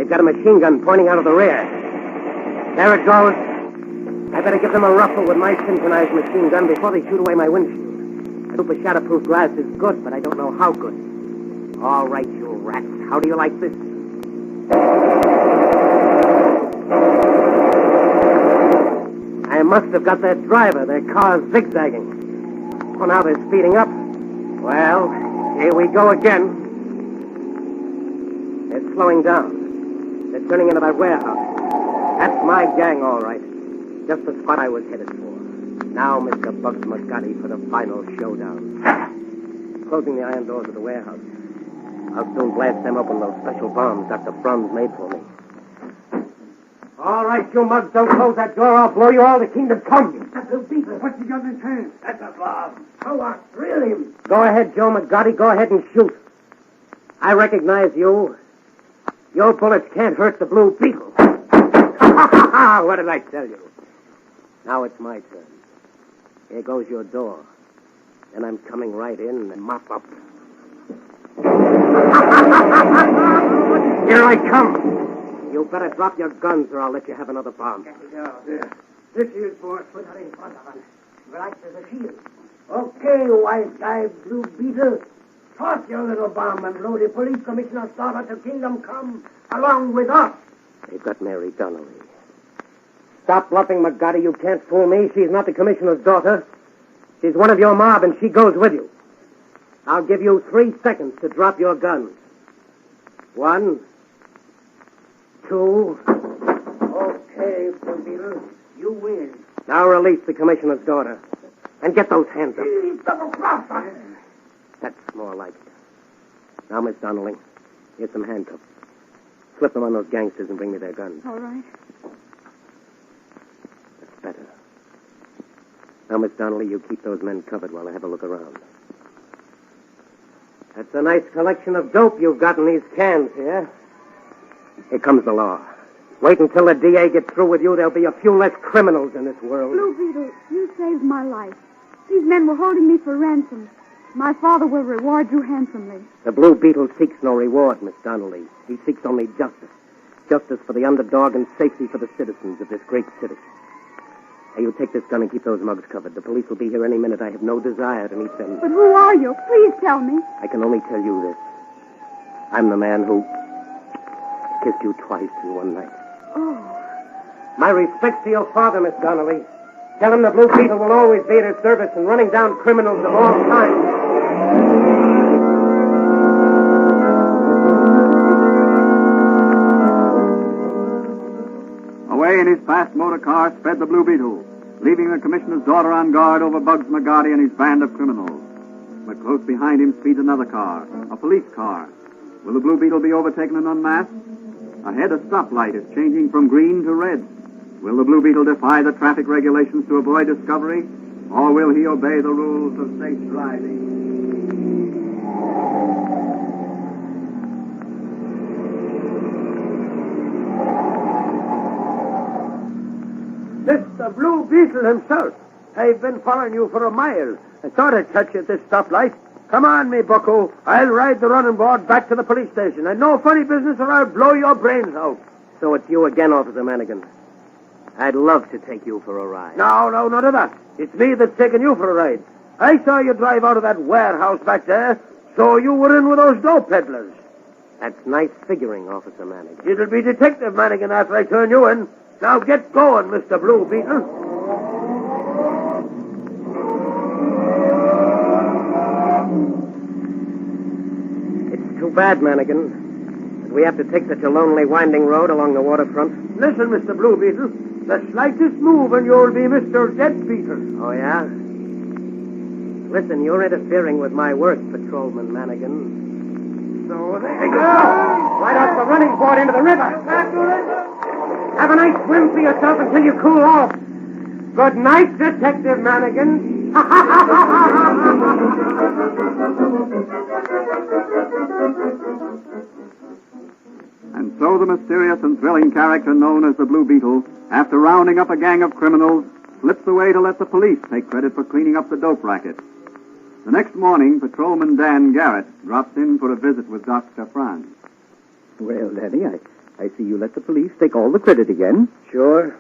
They've got a machine gun pointing out of the rear. There it goes. I better give them a ruffle with my synchronized machine gun before they shoot away my windshield. I hope a shatterproof glass is good, but I don't know how good. All right, you rats. How do you like this? I must have got that driver. Their car's zigzagging. Oh, now they're speeding up. Well, here we go again. They're slowing down. They're turning into that warehouse. That's my gang, all right. Just the spot I was headed for. Now, Mr. Bugs McGotty, for the final showdown. Closing the iron doors of the warehouse. I'll soon blast them open, those special bombs Dr. Brum's made for me. All right, you mugs, don't close that door. I'll blow you all to kingdom come. That's a Beetle. What's he got in his hand? That's a bomb. Go on, drill him. Go ahead, Joe McGotty. Go ahead and shoot. I recognize you. Your bullets can't hurt the Blue Beetle. What did I tell you? Now it's my turn. Here goes your door. Then I'm coming right in and mop up. Here I come. You better drop your guns or I'll let you have another bomb. Yeah. This is for put her in front of us. Right as a shield. Okay, white guy, Blue Beetle. Toss your little bomb and blow the police commissioner's daughter to kingdom come along with us. They've got Mary Donnelly. Stop bluffing, McGotty. You can't fool me. She's not the commissioner's daughter. She's one of your mob, and she goes with you. I'll give you 3 seconds to drop your guns. 1, 2... Okay, Blue Beetle. You win. Now release the commissioner's daughter. And get those hands up. Double cross on it. That's more like it. Now, Miss Donnelly, here's some handcuffs. Slip them on those gangsters and bring me their guns. All right. That's better. Now, Miss Donnelly, you keep those men covered while I have a look around. That's a nice collection of dope you've got in these cans here. Here comes the law. Wait until the DA gets through with you. There'll be a few less criminals in this world. Blue Beetle, you saved my life. These men were holding me for ransom. My father will reward you handsomely. The Blue Beetle seeks no reward, Miss Donnelly. He seeks only justice. Justice for the underdog and safety for the citizens of this great city. Now, you take this gun and keep those mugs covered. The police will be here any minute. I have no desire to meet them. But who are you? Please tell me. I can only tell you this. I'm the man who kissed you twice in one night. Oh. My respects to your father, Miss Donnelly. Tell him the Blue Beetle will always be at his service and running down criminals of all kinds. Away in his fast motor car sped the Blue Beetle, leaving the commissioner's daughter on guard over Bugs McGotty and his band of criminals. But close behind him speeds another car, a police car. Will the Blue Beetle be overtaken and unmasked? Ahead, a stoplight is changing from green to red. Will the Blue Beetle defy the traffic regulations to avoid discovery, or will he obey the rules of safe driving? Mr. Blue Beetle himself. I've been following you for a mile. I thought I'd catch you at this stoplight. Come on, me bucko. I'll ride the running board back to the police station. And no funny business or I'll blow your brains out. So it's you again, Officer Manigan. I'd love to take you for a ride. No, none of that. It's me that's taking you for a ride. I saw you drive out of that warehouse back there, so you were in with those dope peddlers. That's nice figuring, Officer Manigan. It'll be Detective Manigan after I turn you in. Now get going, Mr. Blue Beetle. It's too bad, Manigan, that we have to take such a lonely, winding road along the waterfront. Listen, Mr. Blue Beetle. The slightest move and you'll be Mr. Dead Beetle. Oh, yeah? Listen, you're interfering with my work, Patrolman Manigan. So there you go. Right off the running board into the river. Have a nice swim for yourself until you cool off. Good night, Detective Manigan. And so the mysterious and thrilling character known as the Blue Beetle, after rounding up a gang of criminals, slips away to let the police take credit for cleaning up the dope racket. The next morning, Patrolman Dan Garrett drops in for a visit with Dr. Franz. Well, Daddy, I see you let the police take all the credit again. Sure.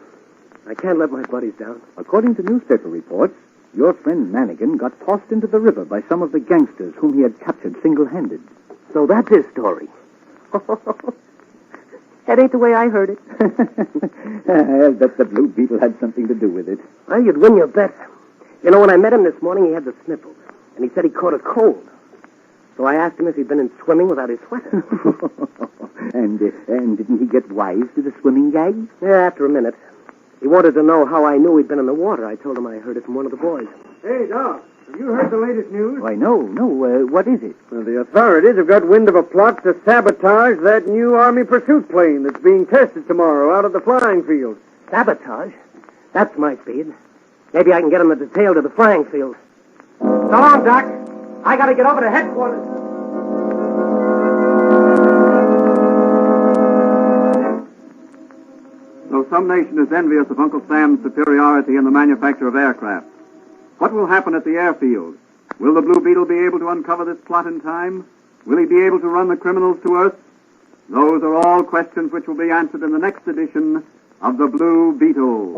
I can't let my buddies down. According to newspaper reports, your friend Manigan got tossed into the river by some of the gangsters whom he had captured single-handed. So that's his story. That ain't the way I heard it. I'll bet the Blue Beetle had something to do with it. Well, you'd win your bet. You know, when I met him this morning, he had the sniffles. And he said he caught a cold. So I asked him if he'd been in swimming without his sweater. And didn't he get wise to the swimming gag? Yeah, after a minute. He wanted to know how I knew he'd been in the water. I told him I heard it from one of the boys. Hey, Doc, have you heard the latest news? Why, no. What is it? Well, the authorities have got wind of a plot to sabotage that new Army pursuit plane that's being tested tomorrow out at the flying field. Sabotage? That's my speed. Maybe I can get him the detail to the flying field. So long, Doc. I gotta get over to headquarters. Though some nation is envious of Uncle Sam's superiority in the manufacture of aircraft, what will happen at the airfield? Will the Blue Beetle be able to uncover this plot in time? Will he be able to run the criminals to earth? Those are all questions which will be answered in the next edition of The Blue Beetle.